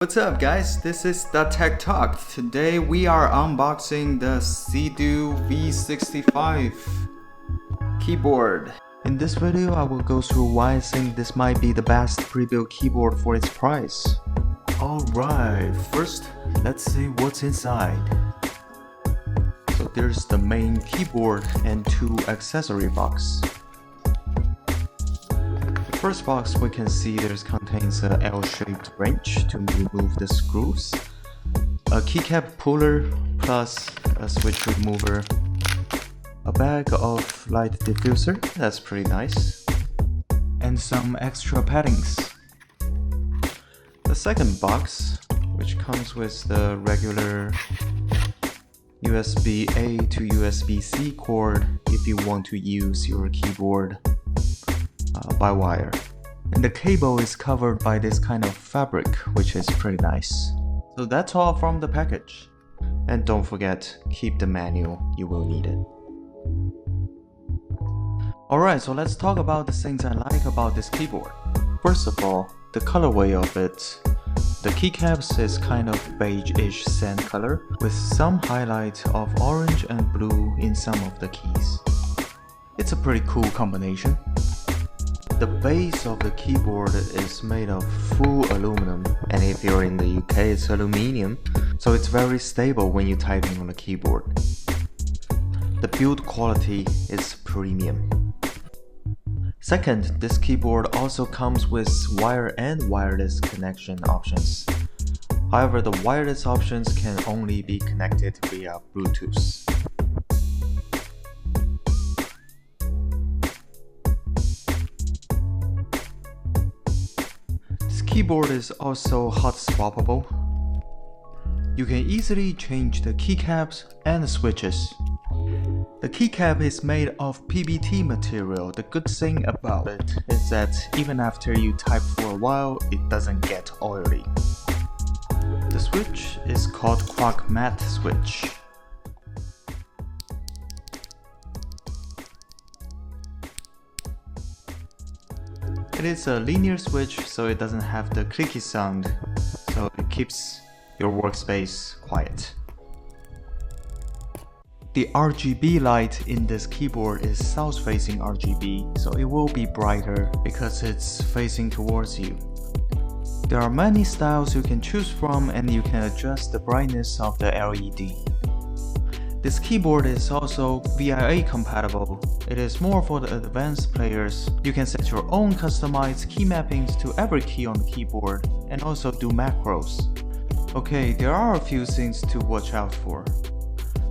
What's up guys, this is the Tech Talk. Today we are unboxing the Cidoo V65 keyboard. In this video I will go through why I think this might be the best pre-built keyboard for its price. Alright, first let's see what's inside. So there's the main keyboard and two accessory boxes. First box we can see contains a L-shaped wrench to remove the screws, a keycap puller plus a switch remover, a bag of light diffuser, that's pretty nice, and some extra paddings. The second box, which comes with the regular USB-A to USB-C cord if you want to use your keyboard by wire, and the cable is covered by this kind of fabric, which is pretty nice. So that's all from the package, and don't forget, keep the manual, you will need it. Alright, so let's talk about the things I like about this keyboard. First of all, the colorway of it. The keycaps is kind of beige-ish sand color with some highlight of orange and blue in some of the keys. It's a pretty cool combination. The base of the keyboard is made of full aluminum, and if you're in the UK it's aluminium, so it's very stable when you're typing on the keyboard. The build quality is premium. Second, this keyboard also comes with wire and wireless connection options. However, the wireless options can only be connected via Bluetooth. Keyboard is also hot swappable. You can easily change the keycaps and the switches. The keycap is made of PBT material. The good thing about it is that even after you type for a while, it doesn't get oily. The switch is called Quark Matte switch. It is a linear switch, so it doesn't have the clicky sound, so it keeps your workspace quiet. The RGB light in this keyboard is south-facing RGB, so it will be brighter because it's facing towards you. There are many styles you can choose from, and you can adjust the brightness of the LED. This keyboard is also VIA compatible. It is more for the advanced players. You can set your own customized key mappings to every key on the keyboard and also do macros. Okay, there are a few things to watch out for.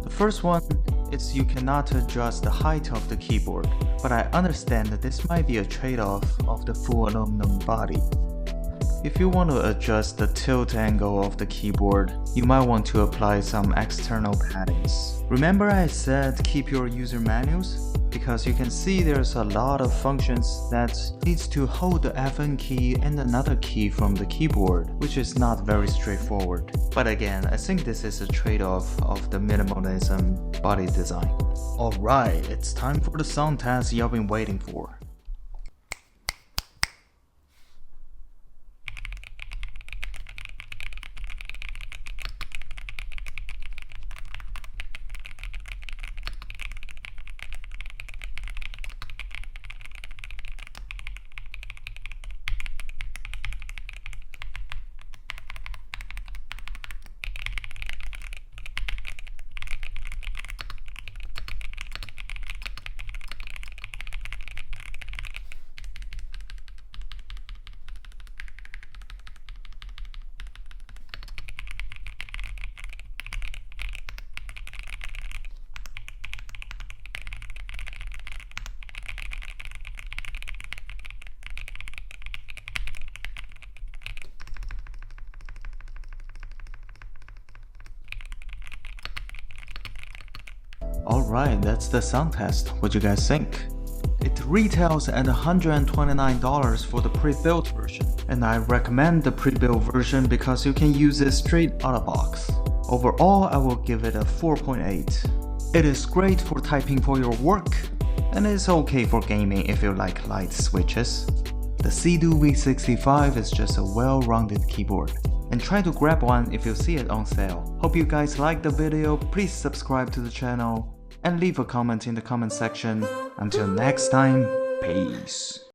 The first one is you cannot adjust the height of the keyboard, but I understand that this might be a trade-off of the full aluminum body. If you want to adjust the tilt angle of the keyboard, you might want to apply some external paddings. Remember I said keep your user manuals? Because you can see there's a lot of functions that needs to hold the FN key and another key from the keyboard, which is not very straightforward. But again, I think this is a trade-off of the minimalism body design. Alright, it's time for the sound test you've been waiting for. Alright, that's the sound test. What do you guys think? It retails at $129 for the pre-built version, and I recommend the pre-built version because you can use it straight out of the box. Overall, I will give it a 4.8. It is great for typing for your work, and it's okay for gaming if you like light switches. The Cidoo V65 is just a well-rounded keyboard. and try to grab one if you see it on sale. Hope you guys liked the video. Please subscribe to the channel and leave a comment in the comment section. Until next time, peace.